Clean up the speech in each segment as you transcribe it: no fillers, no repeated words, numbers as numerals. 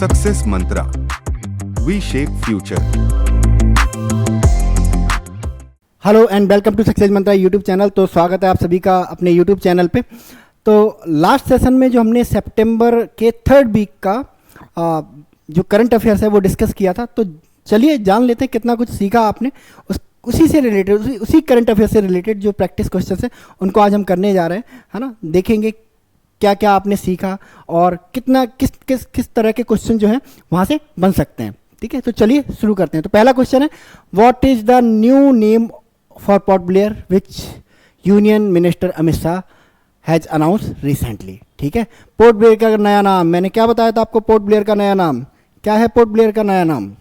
Success mantra, we shape future. Hello and welcome to success mantra YouTube channel. तो स्वागत है आप सभी का अपने यूट्यूब चैनल पे। तो लास्ट सेशन में जो हमने सितंबर के 3rd वीक का जो करंट अफेयर्स है वो डिस्कस किया था, तो चलिए जान लेते हैं कितना कुछ सीखा आपने। उसी से रिलेटेड, उसी करंट अफेयर से रिलेटेड जो प्रैक्टिस क्वेश्चन है उनको आज हम करने जा रहे हैं, है ना। देखेंगे क्या क्या आपने सीखा और कितना किस तरह के क्वेश्चन जो हैं वहाँ से बन सकते हैं। ठीक है, तो चलिए शुरू करते हैं। तो पहला क्वेश्चन है, what is the new name for port Blair which union minister Amit Shah has announce recently. ठीक है, पोर्ट ब्लेयर का नया नाम, मैंने क्या बताया था आपको, पोर्ट ब्लेयर का नया नाम क्या है? पोर्ट ब्लेयर का नया नाम,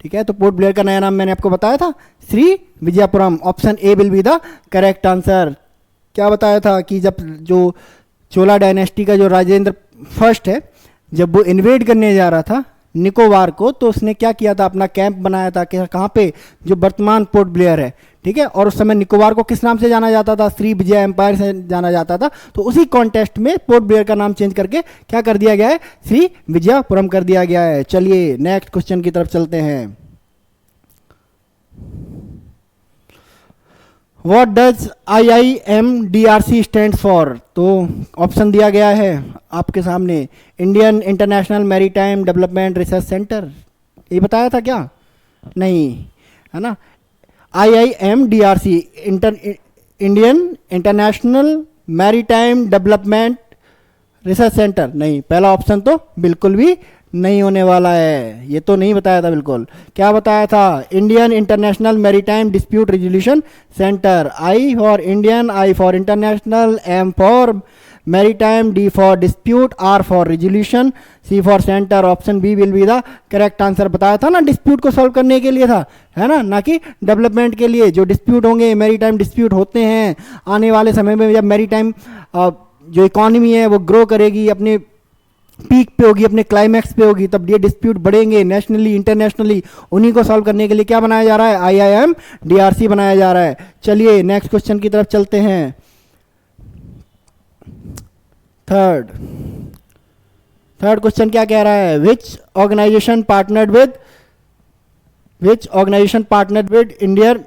ठीक है, तो पोर्ट ब्लेयर का नया नाम मैंने आपको बताया था Shri Vijayapuram. Option A will be the correct answer. क्या बताया था कि जब जो चोला डायनेस्टी का जो राजेंद्र फर्स्ट है, जब वो इन्वेड करने जा रहा था निकोबार को, तो उसने क्या किया था, अपना कैंप बनाया था कि कहाँ पे, जो वर्तमान पोर्ट ब्लेयर है। ठीक है, और उस समय निकोबार को किस नाम से जाना जाता था? श्री विजय एम्पायर से जाना जाता था। तो उसी कॉन्टेस्ट में पोर्ट ब्लेयर का नाम चेंज करके क्या कर दिया गया है? श्री विजयपुरम कर दिया गया है। चलिए नेक्स्ट क्वेश्चन की तरफ चलते हैं। What does IIMDRC stand for? तो ऑप्शन दिया गया है आपके सामने, Indian international maritime development research centre. ये बताया था क्या? नहीं, है ना। IIMDRC Indian international maritime development research centre, नहीं। पहला ऑप्शन तो बिल्कुल भी नहीं होने वाला है, ये तो नहीं बताया था बिल्कुल। क्या बताया था? Indian international maritime dispute resolution centre. I for Indian, I for international, M for maritime, D for dispute, R for resolution, C for centre. Option B will be the correct answer. बताया था ना, dispute को solve करने के लिए था, है ना कि डेवलपमेंट के लिए। जो डिस्प्यूट होंगे, मैरीटाइम डिस्प्यूट होते हैं, आने वाले समय में जब मैरीटाइम जो इकॉनमी है वो ग्रो करेगी, अपने पीक पे होगी, अपने क्लाइमैक्स पे होगी, तब ये डिस्प्यूट बढ़ेंगे नेशनली इंटरनेशनली। उन्हीं को सॉल्व करने के लिए क्या बनाया जा रहा है? IIMDRC बनाया जा रहा है। चलिए नेक्स्ट क्वेश्चन की तरफ चलते हैं। थर्ड क्वेश्चन क्या कह रहा है? Which organisation partnered with Indian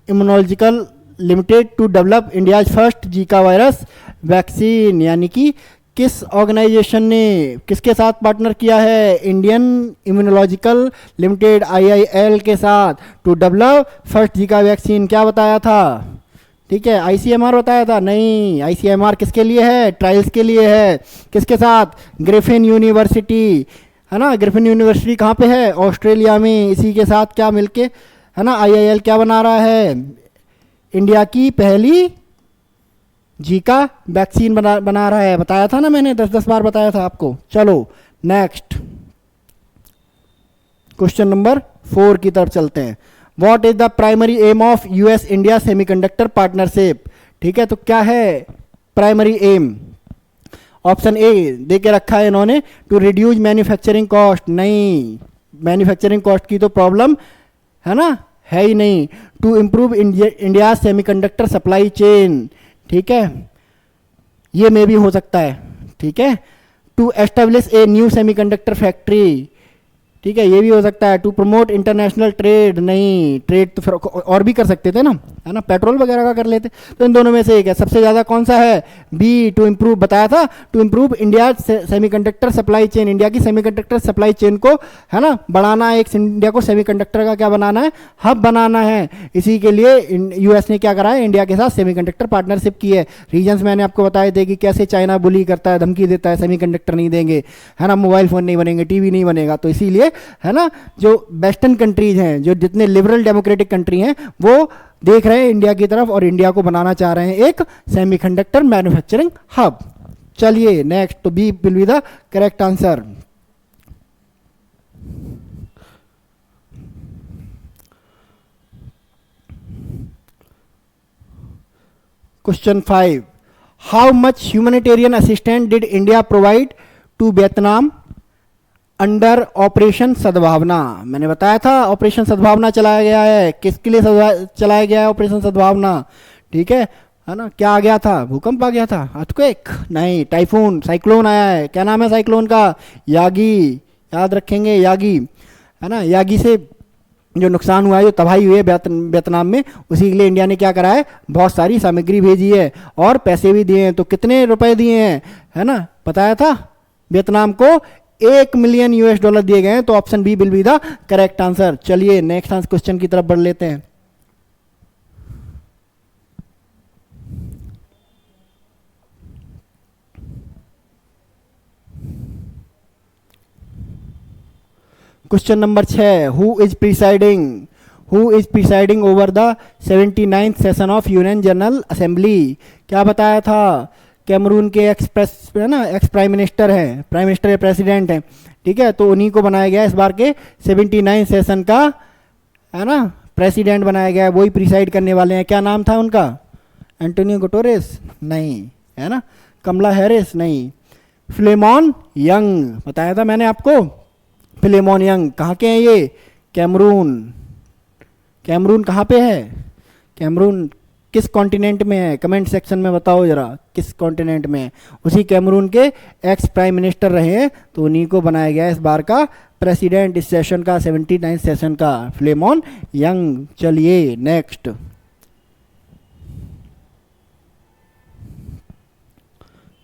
Immunological Limited to develop India first Zika virus vaccine. यानी कि किस ऑर्गेनाइजेशन ने किसके साथ पार्टनर किया है? इंडियन इम्यूनोलॉजिकल लिमिटेड IIL के साथ, to develop first Zika vaccine. क्या बताया था? ठीक है, ICMR बताया था। नहीं, ICMR किसके लिए है? ट्रायल्स के लिए है। किसके साथ? ग्रिफिन यूनिवर्सिटी, है ना। ग्रिफिन यूनिवर्सिटी कहाँ पे है? ऑस्ट्रेलिया में। इसी के साथ क्या मिलके, है ना, IIL क्या बना रहा है? इंडिया की पहली जीका वैक्सीन बना रहा है। बताया था ना मैंने, 10 बार बताया था आपको। चलो नेक्स्ट क्वेश्चन नंबर 4 की तरफ चलते हैं। What is the primary aim of US India semiconductor partnership? ठीक है, तो क्या है प्राइमरी एम? ऑप्शन ए दे के रखा है इन्होंने, टू रिड्यूस मैन्युफैक्चरिंग कॉस्ट। नहीं, मैन्युफैक्चरिंग कॉस्ट की तो प्रॉब्लम है ना, है ही नहीं। To improve India semiconductor supply chain. ठीक है, ये में भी हो सकता है। ठीक है, to establish a new semiconductor factory. ठीक है, ये भी हो सकता है। To promote international trade. नहीं, ट्रेड तो फिर और भी कर सकते थे ना, है ना, पेट्रोल वगैरह का कर लेते। तो इन दोनों में से एक है। सबसे ज़्यादा कौन सा है? B, to improve. बताया था, to improve India semiconductor supply chain. India की सेमीकंडक्टर सप्लाई चेन को, है ना, बढ़ाना है। एक इंडिया को सेमीकंडक्टर का क्या बनाना है? हब बनाना है। इसी के लिए US ने क्या करा है? इंडिया के साथ सेमीकंडक्टर पार्टनरशिप की है। रीजंस मैंने आपको बताए थे कि कैसे चाइना बुली करता है, धमकी देता है, सेमीकंडक्टर नहीं देंगे, है ना, मोबाइल फ़ोन नहीं बनेंगे, TV नहीं बनेगा। तो इसीलिए, है ना, जो वेस्टर्न कंट्रीज हैं, जो जितने लिबरल डेमोक्रेटिक कंट्री हैं, वो देख रहे हैं इंडिया की तरफ और इंडिया को बनाना चाह रहे हैं एक सेमीकंडक्टर मैन्युफैक्चरिंग हब। चलिए नेक्स्ट, तो B will be the correct answer. Question 5, how much humanitarian assistant did India provide to Vietnam under operation Sadbhavana? मैंने बताया था ऑपरेशन सद्भावना चलाया गया है। किसके लिए चलाया गया है ऑपरेशन सद्भावना? ठीक है, है ना, क्या आ गया था, भूकंप आ गया था, अर्थक्वेक नहीं, टाइफून, साइक्लोन आया है, क्या नाम है साइक्लोन का, यागी, याद रखेंगे यागी, है ना, यागी से जो नुकसान हुआ है, जो तबाही हुई है वियतनाम में, उसी के लिए इंडिया ने क्या करा है, बहुत सारी सामग्री भेजी है और पैसे भी दिए हैं। तो कितने रुपए दिए हैं, है ना, बताया था वियतनाम को, $1 मिलियन दिए गए हैं। तो option B will be the correct answer. चलिए नेक्स्ट क्वेश्चन की तरफ बढ़ लेते हैं। Question number 6, who is presiding over the 79th session of union general assembly. क्या बताया था, कैमरून के एक्सप्रेस है ना, एक्स प्राइम मिनिस्टर हैं, प्राइम मिनिस्टर या प्रेसिडेंट हैं, ठीक है, तो उन्हीं को बनाया गया इस बार के 79 सेशन का, है ना, प्रेसिडेंट बनाया गया है, वही प्रिसाइड करने वाले हैं। क्या नाम था उनका, एंटोनियो गुटेरेस नहीं, है ना, कमला हैरिस नहीं, फिलेमॉन यंग, बताया था मैंने आपको, फिलेमॉन यंग। कहाँ के हैं ये, कैमरून कहाँ पे है, कैमरून किस कॉन्टिनेंट में है, कमेंट सेक्शन में बताओ जरा किस कॉन्टिनेंट में है। उसी कैमरून के एक्स प्राइम मिनिस्टर रहे हैं, तो उन्हीं को बनाया गया इस बार का प्रेसिडेंट, इस सेशन का, 79 सेशन का, फिलेमॉन यंग। चलिए नेक्स्ट,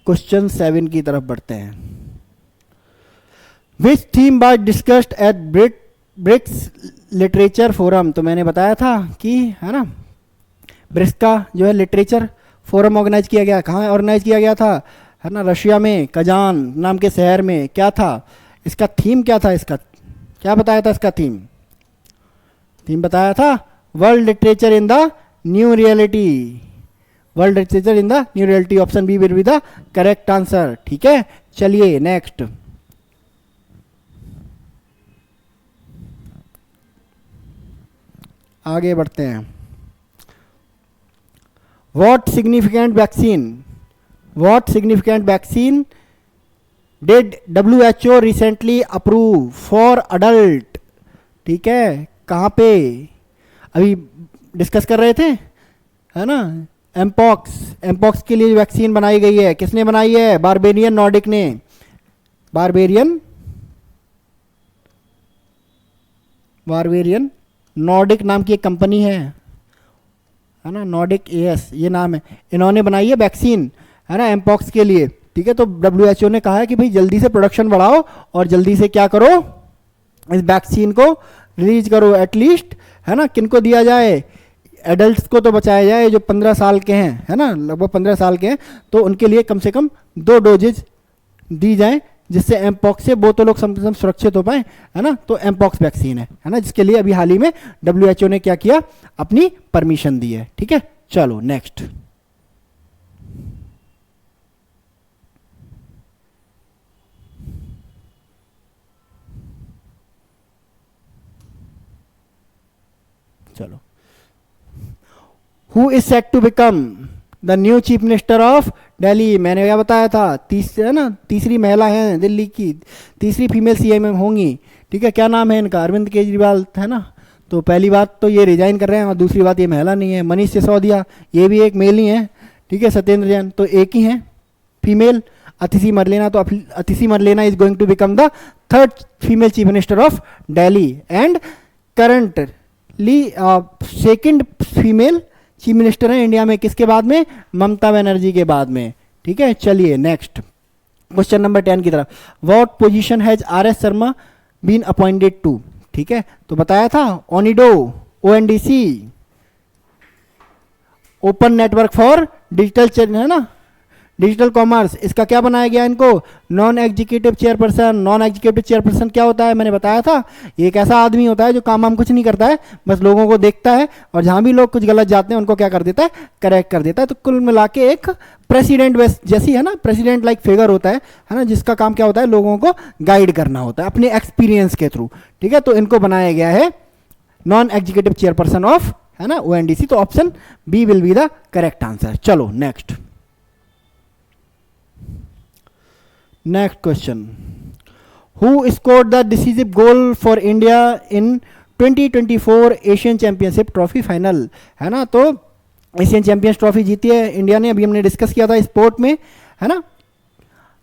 क्वेश्चन 7 की तरफ बढ़ते हैं। Which theme was discussed at BRICS literature forum. तो मैंने बताया था कि, है ना, ब्रिक्स का जो है लिटरेचर फोरम ऑर्गेनाइज किया गया, कहाँ ऑर्गेनाइज किया गया था, है ना, रशिया में, कजान नाम के शहर में। क्या था इसका थीम, क्या था इसका, क्या बताया था इसका थीम बताया था, world literature in the new reality, world literature in the new reality. Option B will be the correct answer. ठीक है, चलिए नेक्स्ट, आगे बढ़ते हैं। What significant vaccine did WHO recently approve for adult। ठीक है, कहाँ पे अभी डिस्कस कर रहे थे, है ना, एमपॉक्स के लिए वैक्सीन बनाई गई है, किसने बनाई है, बारबेरियन नॉर्डिक ने, बारबेरियन नॉर्डिक नाम की एक कंपनी है ना, नॉर्डिक एएस ये नाम है, इन्होंने बनाई है वैक्सीन, है ना, एमपॉक्स के लिए। ठीक है, तो WHO ने कहा है कि भाई जल्दी से प्रोडक्शन बढ़ाओ और जल्दी से क्या करो, इस वैक्सीन को रिलीज करो, एटलीस्ट, है ना, किनको दिया जाए, एडल्ट्स को तो बचाया जाए जो 15 साल के हैं, है ना, लगभग 15 साल के हैं, तो उनके लिए कम से कम 2 डोजेज दी जाए, जिससे एमपॉक्स से वो तो लोग सुरक्षित हो पाए, है ना। तो एमपॉक्स वैक्सीन है ना, जिसके लिए अभी हाल ही में WHO ने क्या किया, अपनी परमिशन दी है। ठीक है, चलो नेक्स्ट, चलो, who is set to become the new chief minister of Delhi. मैंने क्या बताया था, है ना, तीसरी महिला है दिल्ली की, तीसरी फीमेल CM होंगी। ठीक है, क्या नाम है इनका, अरविंद केजरीवाल, है ना। तो पहली बात तो ये रिजाइन कर रहे हैं और दूसरी बात ये महिला नहीं है। मनीष सिसोदिया ये भी एक मेल ही है। ठीक है, सत्येंद्र जैन तो एक ही है फीमेल। अतिशी मरलेना, तो Atishi Marlena is going to become the 3rd female chief minister of Delhi and currently 2nd female chief minister है इंडिया में, किसके बाद में, ममता बनर्जी के बाद में। ठीक है, चलिए नेक्स्ट, क्वेश्चन नंबर 10 की तरफ। What position has RS Sharma been appointed to. ठीक है, तो बताया था ओनिडो, ONDC, open network for digital, है ना, डिजिटल कॉमर्स, इसका क्या बनाया गया इनको, non executive chairperson. Non executive chairperson क्या होता है, मैंने बताया था, ये एक ऐसा आदमी होता है जो काम वाम कुछ नहीं करता है, बस लोगों को देखता है और जहां भी लोग कुछ गलत जाते हैं उनको क्या कर देता है, करेक्ट कर देता है। तो कुल मिला के एक प्रेसिडेंट जैसी, है ना, प्रेसिडेंट लाइक फिगर होता है ना, जिसका काम क्या होता है, लोगों को गाइड करना होता है अपने एक्सपीरियंस के थ्रू। ठीक है, तो इनको बनाया गया है नॉन एग्जीक्यूटिव चेयरपर्सन ऑफ, है ना, ONDC। तो option B will be the correct answer. चलो next, next question, who scored the decisive goal for India in 2024 Asian championship trophy final. है ना, तो एशियन चैंपियंस ट्रॉफी जीती है इंडिया ने, अभी हमने डिस्कस किया था स्पोर्ट में, है ना।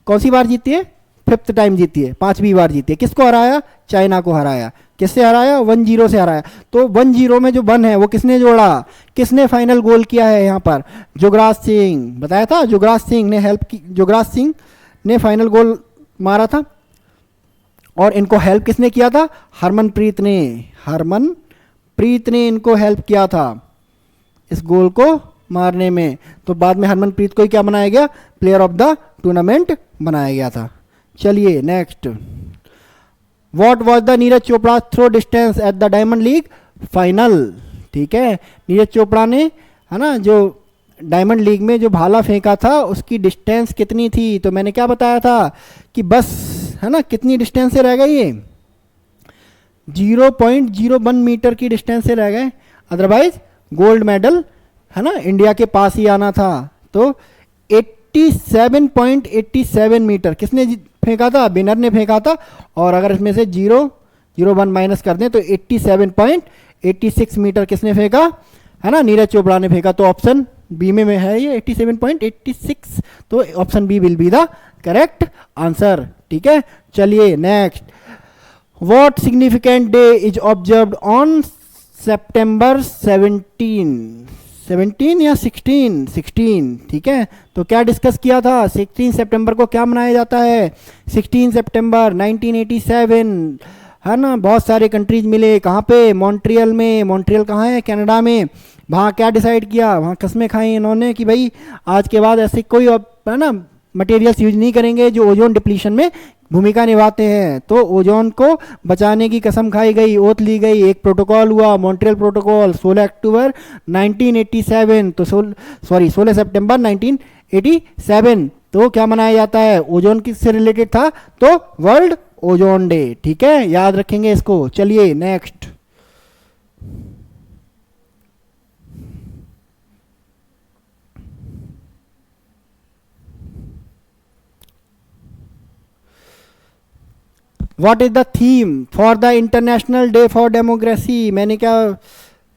कौन सी बार जीती है? 5th टाइम जीती है, 5वीं बार जीती है। किसको हराया? चाइना को हराया। किससे हराया? 1-0 से हराया। तो 1-0 में जो 1 है वो किसने जोड़ा? किसने फाइनल गोल किया है यहाँ पर? जुगराज सिंह, बताया था, जुगराज सिंह ने हेल्प की, जुगराज सिंह ने फाइनल गोल मारा था। और इनको हेल्प किसने किया था? हरमनप्रीत ने, हरमनप्रीत ने इनको हेल्प किया था इस गोल को मारने में। तो बाद में हरमनप्रीत को ही क्या बनाया गया? प्लेयर ऑफ द टूर्नामेंट बनाया गया था। चलिए next, what was the Neeraj Chopra throw distance at the diamond league final? ठीक है, नीरज चोपड़ा ने, है ना, जो डायमंड लीग में जो भाला फेंका था उसकी डिस्टेंस कितनी थी? तो मैंने क्या बताया था कि बस, है ना, कितनी डिस्टेंस से रह गए ये? 0.01 मीटर की डिस्टेंस से रह गए, अदरवाइज गोल्ड मेडल, है ना, इंडिया के पास ही आना था। तो 87.87 मीटर किसने फेंका था? विनर ने फेंका था। और अगर इसमें से 0.01 माइनस कर दें तो 87.86 मीटर किसने फेंका? है ना, नीरज चोपड़ा ने फेंका। तो ऑप्शन बी में है ये 87.86। तो option B will be the correct answer. ठीक है, चलिए next, what significant day is observed on September 17 या 16? ठीक है, तो क्या डिस्कस किया था? 16 सितंबर को क्या मनाया जाता है? 16 सितंबर 1987, है ना। बहुत सारे कंट्रीज मिले, कहाँ पे? मॉन्ट्रियल में। मॉन्ट्रियल कहाँ है? कनाडा में। वहाँ क्या डिसाइड किया? वहाँ कस्में खाई इन्होंने कि भाई आज के बाद ऐसे कोई, है ना, मटेरियल्स यूज नहीं करेंगे जो ओजोन डिप्लीशन में भूमिका निभाते हैं। तो ओजोन को बचाने की कसम खाई गई, ओथ ली गई, एक प्रोटोकॉल हुआ, मॉन्ट्रियल प्रोटोकॉल, 16 अक्टूबर 1987। तो 16 सितंबर 1987 तो क्या मनाया जाता है? ओजोन किससे रिलेटेड था? तो वर्ल्ड ओजोन डे। ठीक है, याद रखेंगे इसको। चलिए next, what is the theme for the international day for democracy? मैंने क्या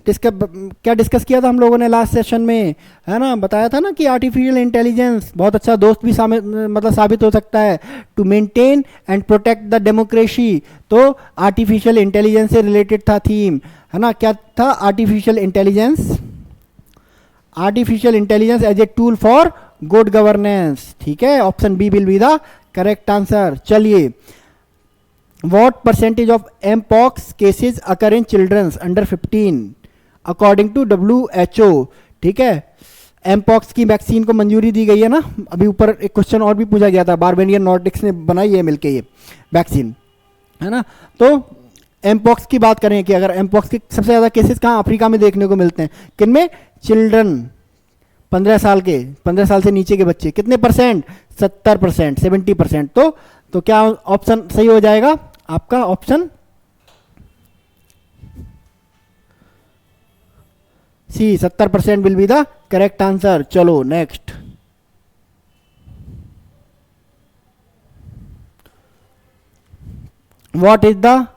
डिस्कस किया था हम लोगों ने लास्ट सेशन में, है ना। बताया था ना कि आर्टिफिशियल इंटेलिजेंस बहुत अच्छा दोस्त भी मतलब साबित हो सकता है to maintain and protect the democracy. तो आर्टिफिशियल इंटेलिजेंस से रिलेटेड था थीम, है ना। क्या था? Artificial intelligence, artificial intelligence as a tool for good governance. ठीक है, option B will be the correct answer. चलिए, what percentage of mpox cases occur in children under 15 according to WHO? ठीक है, mpox की वैक्सीन को मंजूरी दी गई है ना। अभी ऊपर एक क्वेश्चन और भी पूछा गया था, बारबेनियन नॉर्डिक्स ने बनाई है मिलके ये वैक्सीन, है ना। तो mpox की बात करें कि अगर mpox के सबसे ज़्यादा केसेस कहाँ अफ्रीका में देखने को मिलते हैं? किन में? चिल्ड्रन, 15 साल के, 15 साल से नीचे के बच्चे। कितने परसेंट? 70%, 70%। तो क्या ऑप्शन सही हो जाएगा आपका? Option C, 70% will be the correct answer. चलो next, what is the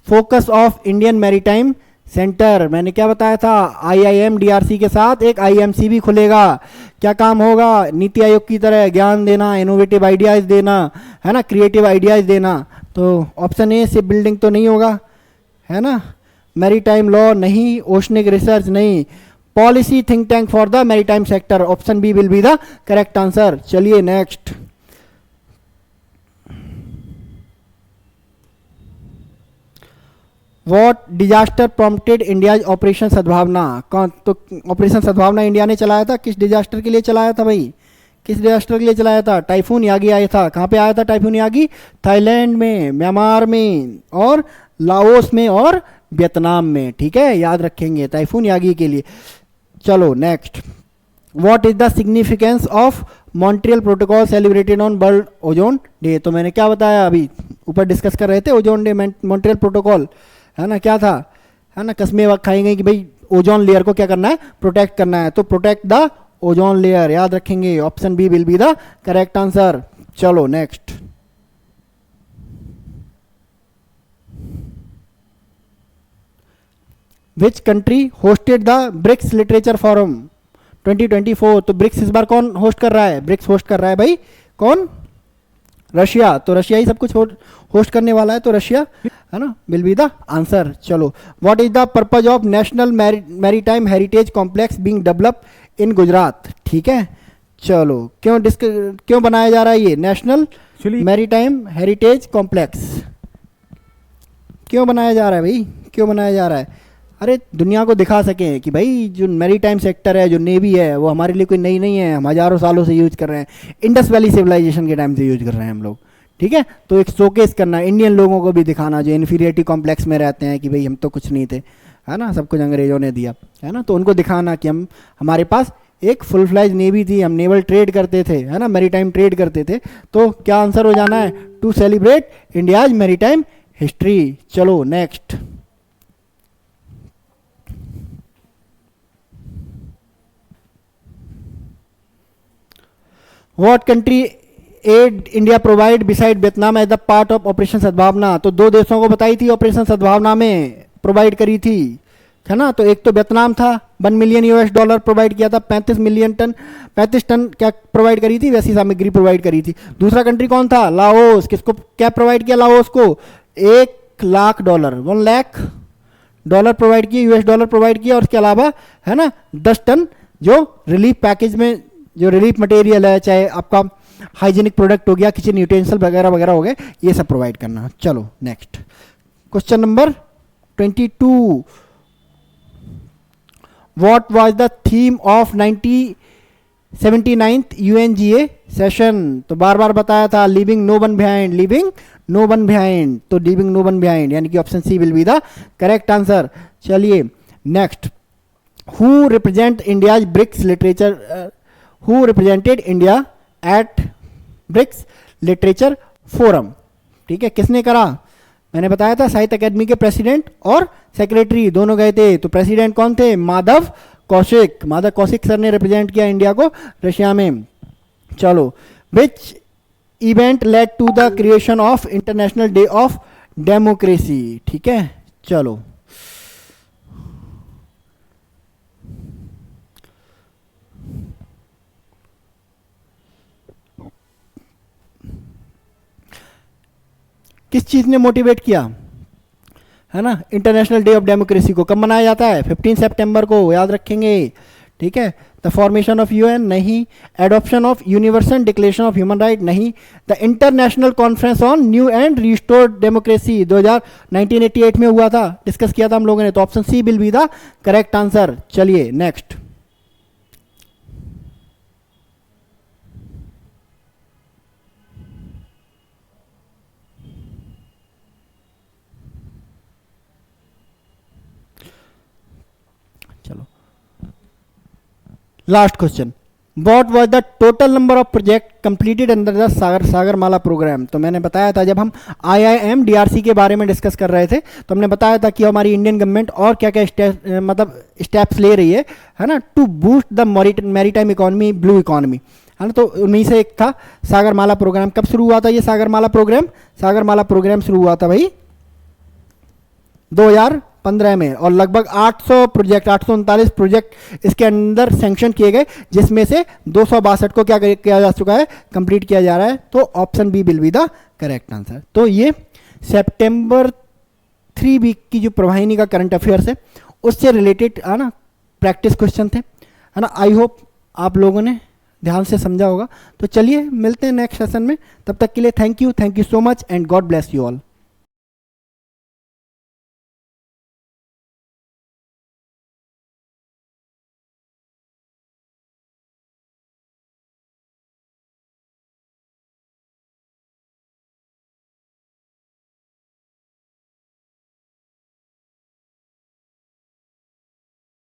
focus of Indian maritime centre? मैंने क्या बताया था? IIM DRC के साथ एक IMC भी खुलेगा। क्या काम होगा? नीति आयोग की तरह ज्ञान देना, इनोवेटिव आइडियाज देना, है ना, क्रिएटिव आइडियाज देना। तो ऑप्शन ए से बिल्डिंग तो नहीं होगा, है ना। मैरीटाइम लॉ नहीं, ओशनिक रिसर्च नहीं, policy think tank for the maritime sector. Option B will be the correct answer. चलिए next, what disaster prompted India operation Sadbhavana? कौन? तो ऑपरेशन सद्भावना इंडिया ने चलाया था। किस डिजास्टर के लिए चलाया था भाई? किस डिजास्टर के लिए चलाया था? टाइफून यागी आया था। कहाँ पे आया था टाइफून यागी? थाईलैंड में, म्यांमार में, और लाओस में, और वियतनाम में। ठीक है, याद रखेंगे टाइफून यागी के लिए। चलो next, what is the significance of Montreal protocol celebrated on world ozone day? तो मैंने क्या बताया, अभी ऊपर डिस्कस कर रहे थे ओजोन डे, मॉन्ट्रियल प्रोटोकॉल, है ना। क्या था? है ना, कस्में वक्त खाई गई कि भाई ओजोन लेयर को क्या करना है? प्रोटेक्ट करना है। तो प्रोटेक्ट द ओजोन लेयर, याद रखेंगे। Option B will be the correct answer. चलो next, which country hosted the BRICS literature forum 2024। तो ब्रिक्स इस बार कौन होस्ट कर रहा है? ब्रिक्स होस्ट कर रहा है भाई कौन? रशिया। तो रशिया ही सब कुछ होस्ट करने वाला है, तो रशिया है ना, विल बी द आंसर। चलो, what is the purpose of national maritime heritage complex being develop in Gujarat? ठीक है, चलो, क्यों बनाया जा रहा है ये नेशनल मैरीटाइम हेरिटेज कॉम्प्लेक्स? क्यों बनाया जा रहा है भाई, क्यों बनाया जा रहा है? अरे दुनिया को दिखा सकें कि भाई जो मैरीटाइम सेक्टर है, जो नेवी है, वो हमारे लिए कोई नई नहीं है, हम हज़ारों सालों से यूज कर रहे हैं, इंडस वैली सिविलाइजेशन के टाइम से यूज कर रहे हैं हम लोग। ठीक है, तो एक शोकेस करना, इंडियन लोगों को भी दिखाना जो इन्फीरियरिटी कॉम्प्लेक्स में रहते हैं कि भाई हम तो कुछ नहीं थे, है ना, सब कुछ अंग्रेजों ने दिया, है ना, तो उनको दिखाना कि हमारे पास एक फुल फ्लैज नेवी थी, हम नेवल ट्रेड करते थे, है ना, मैरीटाइम ट्रेड करते थे। तो क्या आंसर हो जाना है? To celebrate India's maritime history. चलो next, what country aid India provide beside Vietnam as the part of operation Sadbhavana? तो दो देशों को बताई थी ऑपरेशन सद्भावना में प्रोवाइड करी थी, है ना। तो एक तो वियतनाम था, $1 मिलियन प्रोवाइड किया था, 35 टन क्या प्रोवाइड करी थी? वैसी सामग्री प्रोवाइड करी थी। दूसरा कंट्री कौन था? लाओस। किसको क्या प्रोवाइड किया? लाओस को $1 लाख, $1 लाख प्रोवाइड किए, US$ प्रोवाइड किया। और उसके अलावा, है ना, 10 टन जो रिलीफ पैकेज में जो रिलीफ मटेरियल है, चाहे आपका हाइजीनिक प्रोडक्ट हो गया, किचन यूटेंसिल वगैरह वगैरह हो गए, ये सब प्रोवाइड करना। चलो next, question number 22, what was the theme of 79th UNGA session? तो बार बार बताया था, living no one behind, living no one behind. तो लिविंग नो वन बिहाइंड यानी कि option C will be the correct answer. चलिए next, who represent India's BRICS literature, who represented India at BRICS literature forum? ठीक है, किसने करा? मैंने बताया था साहित्य अकेडमी के प्रेसिडेंट और सेक्रेटरी दोनों गए थे। तो प्रेसिडेंट कौन थे? माधव कौशिक। माधव कौशिक सर ने रिप्रेजेंट किया इंडिया को रशिया में। चलो, which event led to the creation of international day of democracy? ठीक है, चलो, किस चीज़ ने मोटिवेट किया, है ना, इंटरनेशनल डे ऑफ डेमोक्रेसी को? कब मनाया जाता है? 15 सितंबर को, याद रखेंगे। ठीक है, द फॉर्मेशन ऑफ UN नहीं, adoption of universal declaration of human right नहीं, the international conference on new and restored democracy 1988 में हुआ था, डिस्कस किया था हम लोगों ने। तो option C will be the correct answer. चलिए नेक्स्ट, चलो last question, what was the total number of project completed under the Sagarmala programme? तो मैंने बताया था जब हम IIM DRC के बारे में डिस्कस कर रहे थे, तो हमने बताया था कि हमारी इंडियन गवर्नमेंट और क्या क्या स्टेप्स ले रही है ना, to boost the maritime economy, blue economy, है ना। तो उन्हीं से एक था सागरमाला प्रोग्राम। कब शुरू हुआ था ये सागरमाला प्रोग्राम? सागरमाला प्रोग्राम शुरू हुआ था भाई 2015 में, और लगभग 839 प्रोजेक्ट इसके अंदर सैंक्शन किए गए, जिसमें से 262 को क्या किया जा चुका है? कंप्लीट किया जा रहा है। तो option B will be the correct answer. तो ये सितंबर 3 वीक की जो प्रवाहिनी का करंट अफेयर्स है उससे रिलेटेड, है ना, प्रैक्टिस क्वेश्चन थे, है ना। आई होप आप लोगों ने ध्यान से समझा होगा। तो चलिए मिलते हैं नेक्स्ट सेशन में, तब तक के लिए thank you so much and God bless you all.